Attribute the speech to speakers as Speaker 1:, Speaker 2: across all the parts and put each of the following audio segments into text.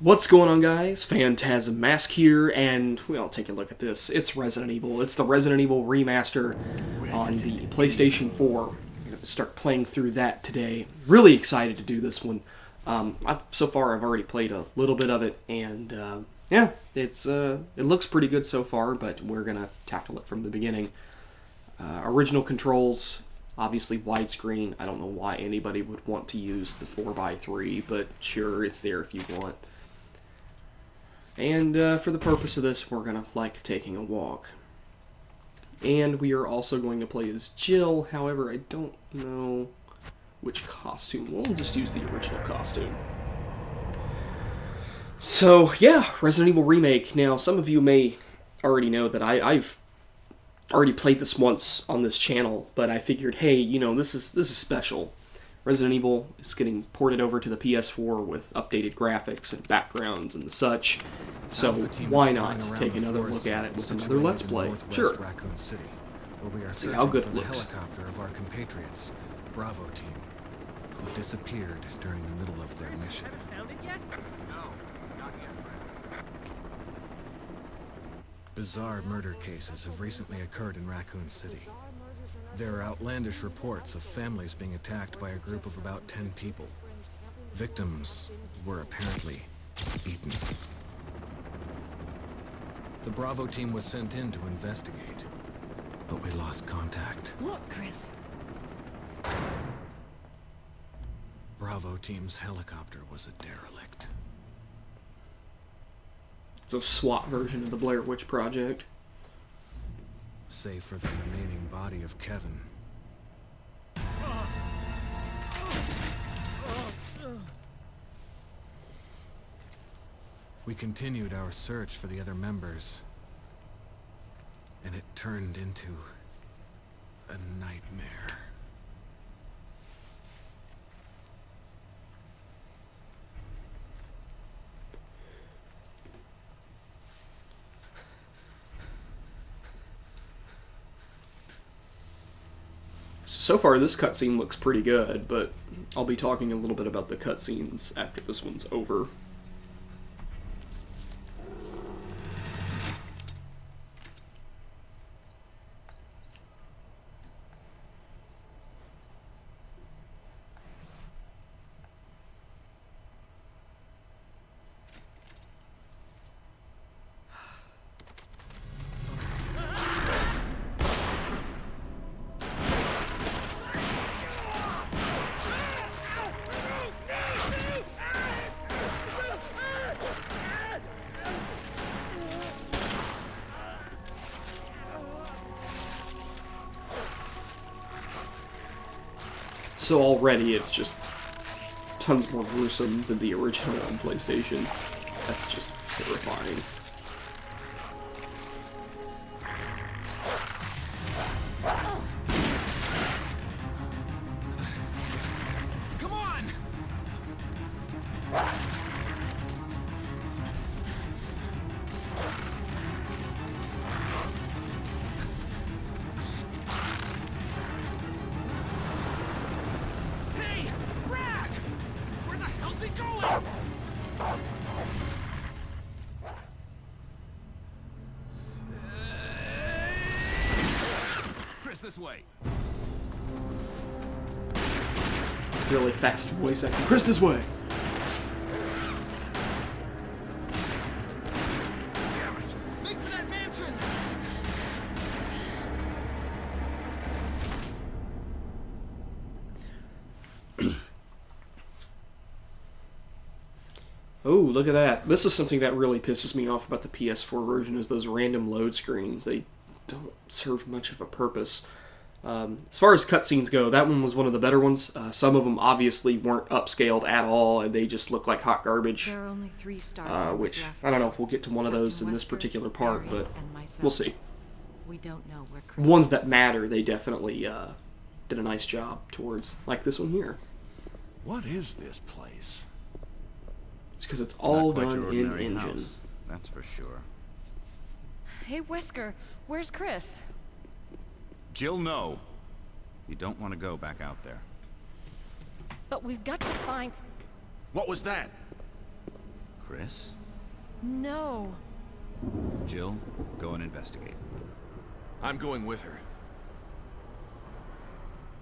Speaker 1: What's going on, guys? Phantasm Mask here, and well, take a look at this. It's Resident Evil. It's the Resident Evil Remaster on the PlayStation 4. I'm going to start playing through that today. Really excited to do this one. So far, I've already played a little bit of it, and yeah, it looks pretty good so far, but we're going to tackle it from the beginning. Original controls, obviously widescreen. I don't know why anybody would want to use the 4x3, but sure, it's there if you want. And for the purpose of this, we're going to like taking a walk. And we are also going to play as Jill, however, I don't know which costume. We'll just use the original costume. So, yeah, Resident Evil Remake. Now, some of you may already know that I've already played this once on this channel, but I figured, hey, you know, this is special. Resident Evil is getting ported over to the PS4 with updated graphics and backgrounds and such, so why not take another look at it with another Let's Play? Sure.
Speaker 2: Raccoon City, where we are
Speaker 1: See how good it
Speaker 2: for the
Speaker 1: looks.
Speaker 2: helicopter of our compatriots, Bravo team, who disappeared during the middle of their mission.
Speaker 3: Found it yet?
Speaker 2: No, not yet. Bizarre murder cases have recently occurred in Raccoon City. There are outlandish reports of families being attacked by a group of about 10 people. Victims were apparently eaten. The Bravo team was sent in to investigate, but we lost contact.
Speaker 4: Look, Chris.
Speaker 2: Bravo team's helicopter was a derelict.
Speaker 1: It's a SWAT version of the Blair Witch Project.
Speaker 2: Save for the remaining body of Kevin. We continued our search for the other members, and it turned into a nightmare.
Speaker 1: So far, this cutscene looks pretty good, but I'll be talking a little bit about the cutscenes after this one's over. So already it's just tons more gruesome than the original on PlayStation. That's just terrifying.
Speaker 2: Come on!
Speaker 3: Hey! Brad! Where the hell's he going?
Speaker 2: Chris, this way.
Speaker 1: Really fast voice acting. Chris, this way!
Speaker 2: Damn it! Make for that mansion!
Speaker 1: Oh, look at that. This is something that really pisses me off about the PS4 version, is those random load screens. They don't serve much of a purpose. As far as cutscenes go, that one was one of the better ones. Some of them obviously weren't upscaled at all, and they just look like hot garbage.
Speaker 4: There are only 3 stars.
Speaker 1: Which, I don't know if we'll get to one of those in this particular part, but we'll see.
Speaker 4: We don't know where Chris
Speaker 1: Ones
Speaker 4: is.
Speaker 1: that matter, they definitely did a nice job towards, like this one here.
Speaker 5: What is this place?
Speaker 1: It's because it's all
Speaker 5: Not quite
Speaker 1: done
Speaker 5: your
Speaker 1: in
Speaker 5: ordinary
Speaker 1: engine.
Speaker 5: house, that's for sure.
Speaker 4: Hey, Wesker, where's Chris?
Speaker 5: Jill, no. You don't want to go back out there.
Speaker 4: But we've got to find...
Speaker 5: What was that? Chris?
Speaker 4: No.
Speaker 5: Jill, go and investigate.
Speaker 6: I'm going with her.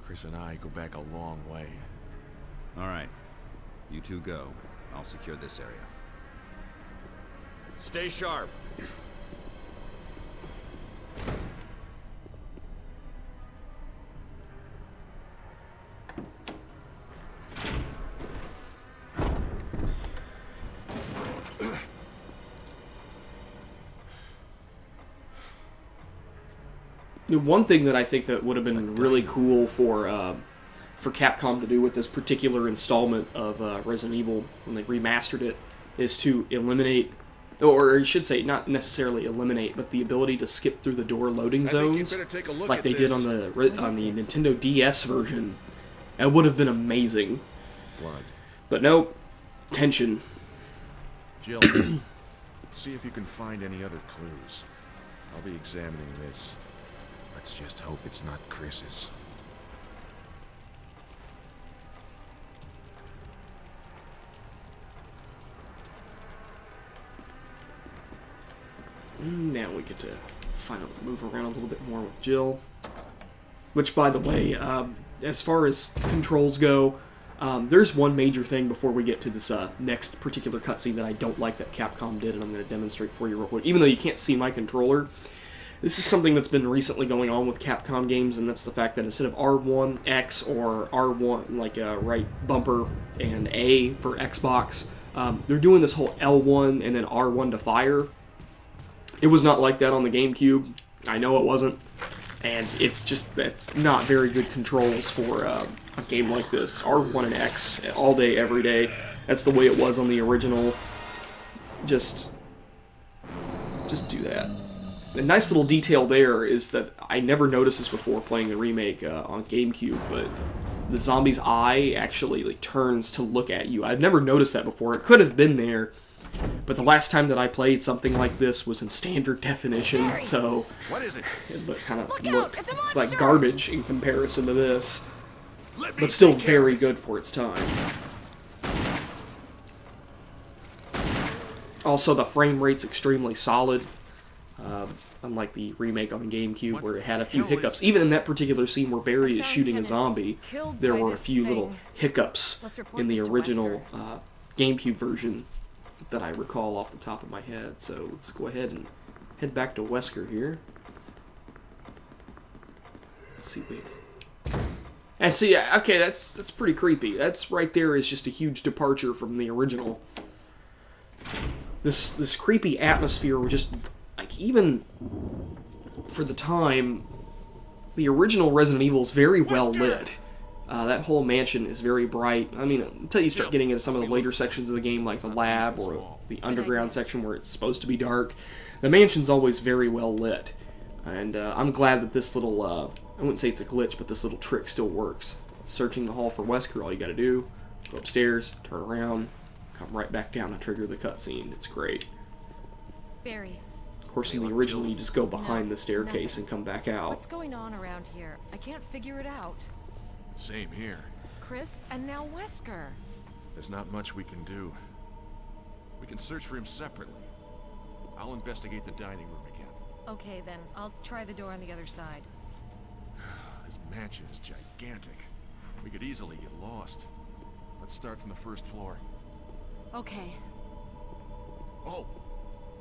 Speaker 6: Chris and I go back a long way.
Speaker 5: All right. You two go. I'll secure this area.
Speaker 6: Stay sharp.
Speaker 1: One thing that I think that would have been really cool for Capcom to do with this particular installment of Resident Evil when they remastered it is to eliminate, or I should say, not necessarily eliminate, but the ability to skip through the door loading zones, like they did on the Nintendo DS version. It would have been amazing.
Speaker 6: Blood.
Speaker 1: But nope, tension.
Speaker 6: Jill, see if you can find any other clues. I'll be examining this. Let's just hope it's not Chris's.
Speaker 1: Now we get to finally move around a little bit more with Jill. Which, by the way, as far as controls go, there's one major thing before we get to this next particular cutscene that I don't like that Capcom did, and I'm going to demonstrate for you real quick. Even though you can't see my controller, this is something that's been recently going on with Capcom games, and that's the fact that instead of R1, X, or R1, like right bumper and A for Xbox, they're doing this whole L1 and then R1 to fire. It was not like that on the GameCube. I know it wasn't. And that's not very good controls for a game like this. R1 and X, all day, every day. That's the way it was on the original. Just do that. A nice little detail there is that I never noticed this before playing the remake on GameCube, but the zombie's eye actually turns to look at you. I've never noticed that before. It could have been there, but the last time that I played something like this was in standard definition, so
Speaker 6: What is it?
Speaker 1: it kind of
Speaker 4: Look
Speaker 1: looked
Speaker 4: out, it's a monster!
Speaker 1: like garbage in comparison to this, but still very good for its time. Also, the frame rate's extremely solid. Unlike the remake on the GameCube, where it had a few hiccups. Even in that particular scene where Barry is shooting a zombie, there were a few little hiccups in the original GameCube version that I recall off the top of my head. So let's go ahead and head back to Wesker here. Let's see, wait. And see, okay, that's pretty creepy. That's right there is just a huge departure from the original. This creepy atmosphere was just, like, even for the time, the original Resident Evil is very well lit. That whole mansion is very bright. I mean, until you start getting into some of the later sections of the game, like the lab or the underground section where it's supposed to be dark, the mansion's always very well lit. And I'm glad that this little, I wouldn't say it's a glitch, but this little trick still works. Searching the hall for Wesker, all you gotta do, go upstairs, turn around, come right back down to trigger the cutscene. It's great.
Speaker 4: Barry,
Speaker 1: Of course, in the original, you just go behind the staircase and come back out.
Speaker 4: what's going on around here? I can't figure it out.
Speaker 6: Same here.
Speaker 4: Chris, and now Wesker.
Speaker 6: There's not much we can do. We can search for him separately. I'll investigate the dining room again.
Speaker 4: Okay, then. I'll try the door on the other side.
Speaker 6: This mansion is gigantic. We could easily get lost. Let's start from the first floor.
Speaker 4: Okay.
Speaker 6: Oh,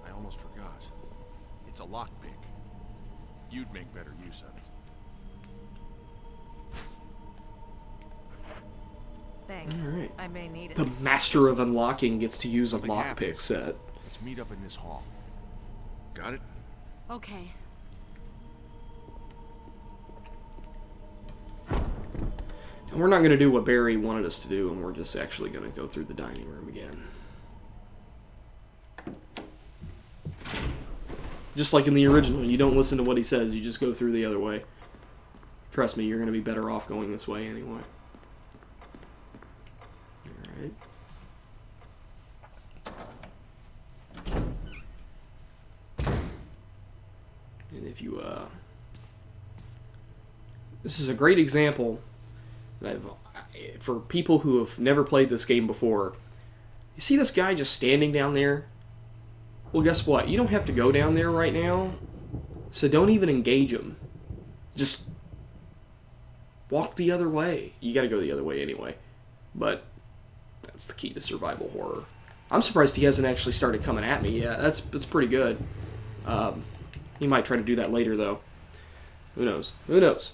Speaker 6: I almost forgot. It's a lockpick. You'd make better use of it.
Speaker 4: Thanks.
Speaker 1: Alright.
Speaker 4: I may need it.
Speaker 1: The Master of Unlocking gets to use a
Speaker 6: Something
Speaker 1: lockpick
Speaker 6: happens.
Speaker 1: set.
Speaker 6: Let's meet up in this hall. Got it?
Speaker 4: Okay.
Speaker 1: And we're not going to do what Barry wanted us to do, and we're just actually going to go through the dining room again. Just like in the original, you don't listen to what he says, you just go through the other way. Trust me, you're going to be better off going this way anyway. Alright. And if you, this is a great example that for people who have never played this game before. You see this guy just standing down there? Well, guess what? You don't have to go down there right now, so don't even engage him. Just walk the other way. You gotta go the other way anyway. But that's the key to survival horror. I'm surprised he hasn't actually started coming at me yet. That's pretty good. He might try to do that later, though. Who knows? Who knows?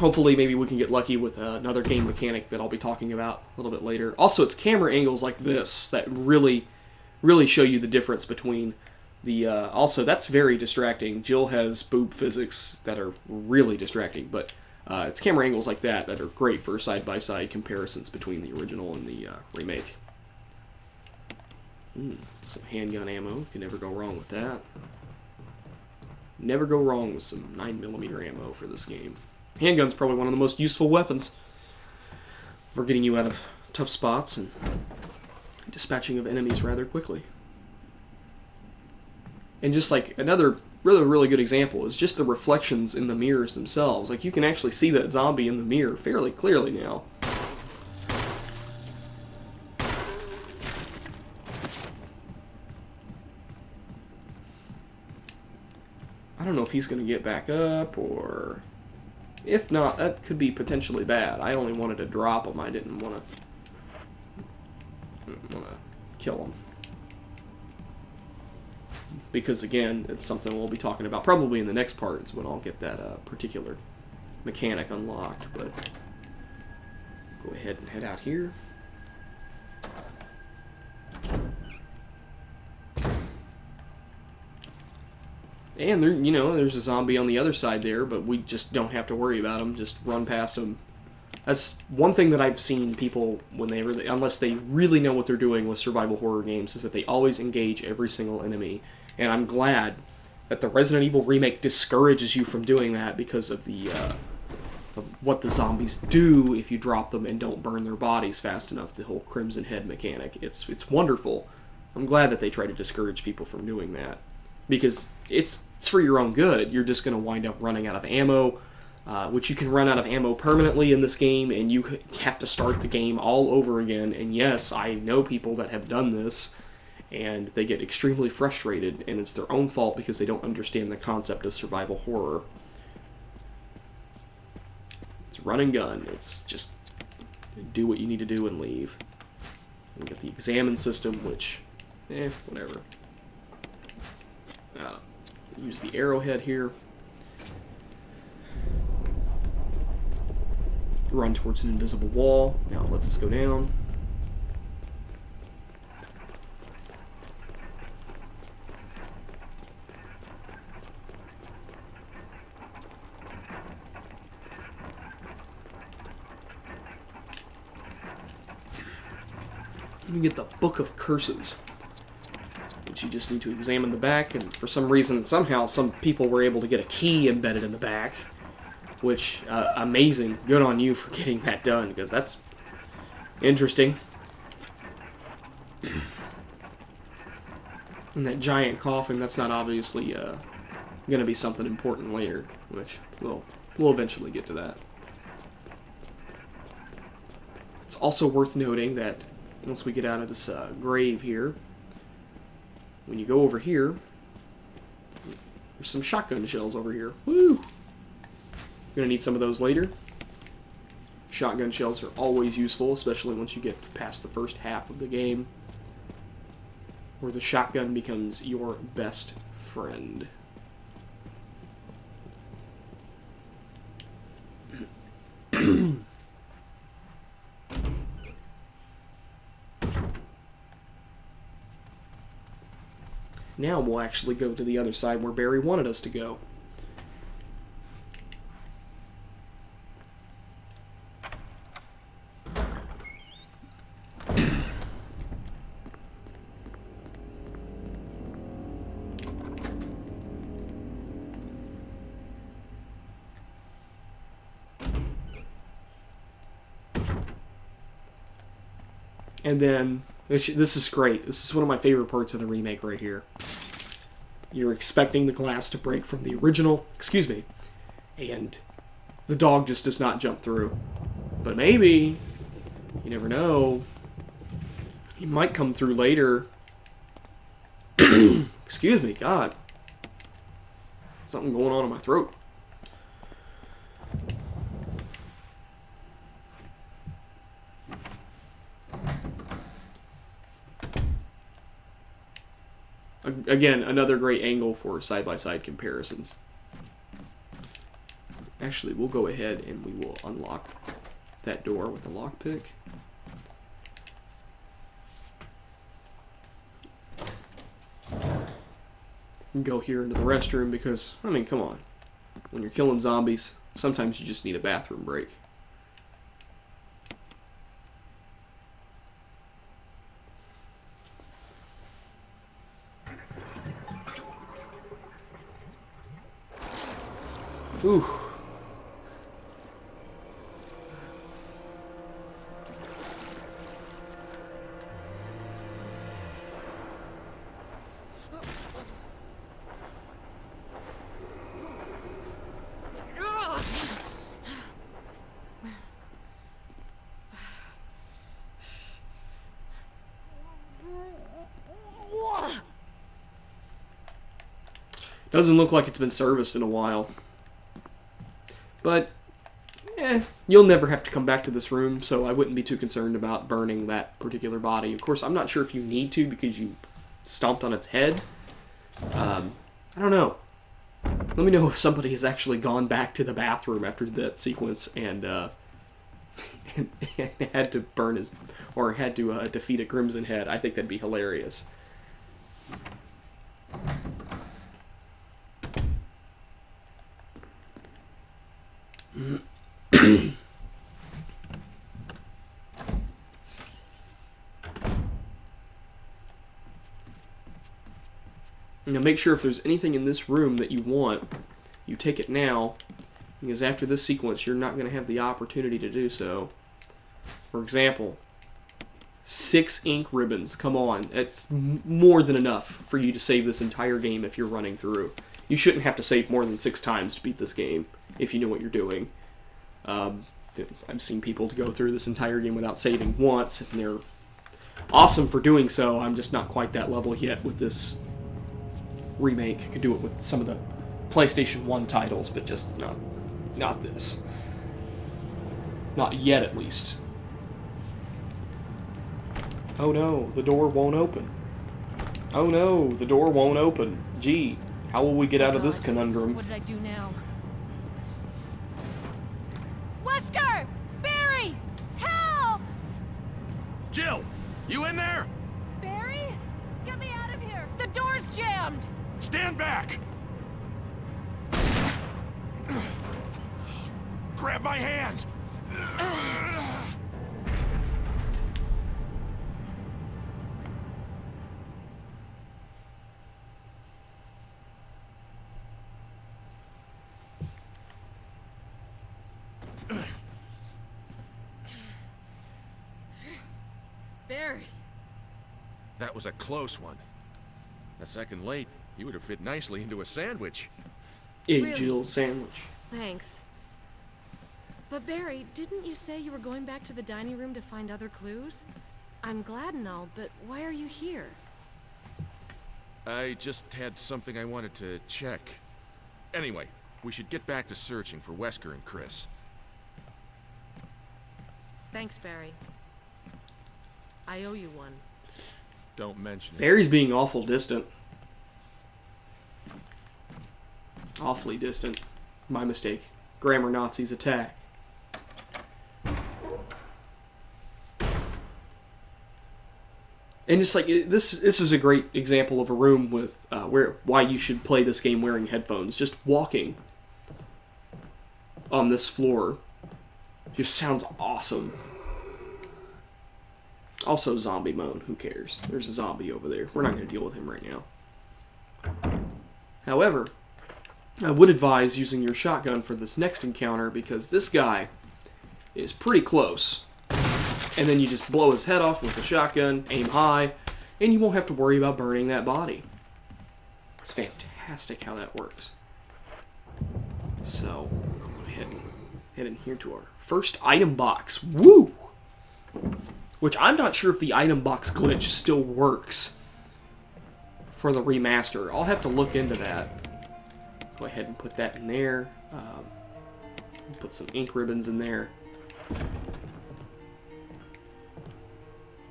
Speaker 1: Hopefully, maybe we can get lucky with another game mechanic that I'll be talking about a little bit later. Also, it's camera angles like this that really show you the difference between the... also, that's very distracting. Jill has boob physics that are really distracting, but it's camera angles like that that are great for side-by-side comparisons between the original and the remake. Some handgun ammo. Can never go wrong with that. Never go wrong with some 9mm ammo for this game. Handgun's probably one of the most useful weapons for getting you out of tough spots and dispatching of enemies rather quickly. And just like another really good example is just the reflections in the mirrors themselves. Like you can actually see that zombie in the mirror fairly clearly now. I don't know if he's going to get back up, or... If not, that could be potentially bad. I only wanted to drop him. I didn't want to kill him. Because, again, it's something we'll be talking about probably in the next part is when I'll get that particular mechanic unlocked. But go ahead and head out here. And there, you know, there's a zombie on the other side there, but we just don't have to worry about him. Just run past him. That's one thing that I've seen people when they really, unless they really know what they're doing with survival horror games, is that they always engage every single enemy. And I'm glad that the Resident Evil remake discourages you from doing that because of the of what the zombies do if you drop them and don't burn their bodies fast enough. The whole Crimson Head mechanic. It's wonderful. I'm glad that they try to discourage people from doing that. Because it's for your own good. You're just going to wind up running out of ammo, which you can run out of ammo permanently in this game, and you have to start the game all over again. And yes, I know people that have done this, and they get extremely frustrated, and it's their own fault because they don't understand the concept of survival horror. It's run and gun. It's just do what you need to do and leave. We got the examine system, which, whatever. Use the arrowhead here. Run towards an invisible wall. Now it lets us go down. We get the Book of Curses. You just need to examine the back, and for some reason, somehow, some people were able to get a key embedded in the back, which, amazing. Good on you for getting that done, because that's interesting. And that giant coffin, that's not obviously going to be something important later, which we'll eventually get to that. It's also worth noting that once we get out of this grave here, when you go over here, there's some shotgun shells over here. Woo! Gonna need some of those later. Shotgun shells are always useful, especially once you get past the first half of the game, where the shotgun becomes your best friend. Now we'll actually go to the other side where Barry wanted us to go. And then, this is great. This is one of my favorite parts of the remake right here. You're expecting the glass to break from the original, and the dog just does not jump through. But maybe, you never know, He might come through later. Excuse me, God. Something going on in my throat. Again, another great angle for side-by-side comparisons. Actually, we'll go ahead and we will unlock that door with the lockpick. Go here into the restroom because, I mean, come on. When you're killing zombies, sometimes you just need a bathroom break. Ooh. Doesn't look like it's been serviced in a while. But, you'll never have to come back to this room, so I wouldn't be too concerned about burning that particular body. Of course, I'm not sure if you need to because you stomped on its head. I don't know. Let me know if somebody has actually gone back to the bathroom after that sequence and, and had to burn his, or had to defeat a Crimson Head. I think that'd be hilarious. Now make sure if there's anything in this room that you want, you take it now, because after this sequence you're not going to have the opportunity to do so. For example, 6 ink ribbons. Come on, it's more than enough for you to save this entire game if you're running through. You shouldn't have to save more than 6 times to beat this game if you know what you're doing. I've seen people to go through this entire game without saving once, and they're awesome for doing so. I'm just not quite that level yet with this remake. I could do it with some of the PlayStation 1 titles, but just not this. Not yet, at least. Oh no, the door won't open. Oh no, the door won't open. Gee, how will we get out of this conundrum?
Speaker 4: What did I do now? Wesker! Barry! Help!
Speaker 6: Jill, you in there?
Speaker 4: Barry? Get me out of here! The door's jammed!
Speaker 6: Stand back! Grab my hand!
Speaker 4: Barry.
Speaker 6: That was a close one. A second late, you would have fit nicely into a sandwich.
Speaker 1: Egg
Speaker 4: Really?
Speaker 1: Jill sandwich.
Speaker 4: Thanks. But Barry, didn't you say you were going back to the dining room to find other clues? I'm glad and all, but why are you here?
Speaker 6: I just had something I wanted to check. Anyway, we should get back to searching for Wesker and Chris.
Speaker 4: Thanks, Barry. I owe you one.
Speaker 6: Don't mention it.
Speaker 1: Barry's being awful distant. Awfully distant. My mistake. Grammar Nazis attack. And it's like this is a great example of a room with why you should play this game wearing headphones. Just walking on this floor just sounds awesome. Also, zombie moan. Who cares? There's a zombie over there. We're not going to deal with him right now. However, I would advise using your shotgun for this next encounter because this guy is pretty close. And then you just blow his head off with the shotgun, aim high, and you won't have to worry about burning that body. It's fantastic how that works. So, go ahead and head in here to our first item box. Woo! which I'm not sure if the item box glitch still works for the remaster. I'll have to look into that. Go ahead and put that in there. Put some ink ribbons in there.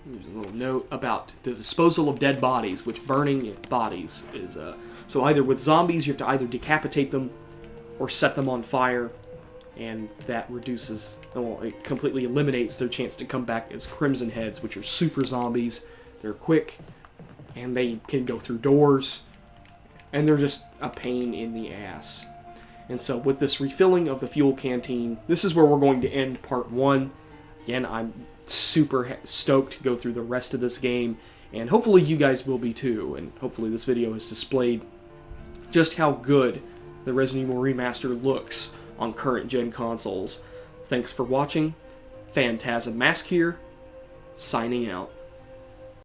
Speaker 1: There's a little note about the disposal of dead bodies, which burning bodies is... so either with zombies, you have to either decapitate them or set them on fire, and that reduces... well, it completely eliminates their chance to come back as Crimson Heads, which are super zombies. They're quick, and they can go through doors, and they're just a pain in the ass. And so with this refilling of the fuel canteen, this is where we're going to end part 1. Again, I'm super stoked to go through the rest of this game, and hopefully you guys will be too, and hopefully this video has displayed just how good the Resident Evil Remaster looks on current gen consoles. Thanks for watching. Phantasm Mask here, signing out.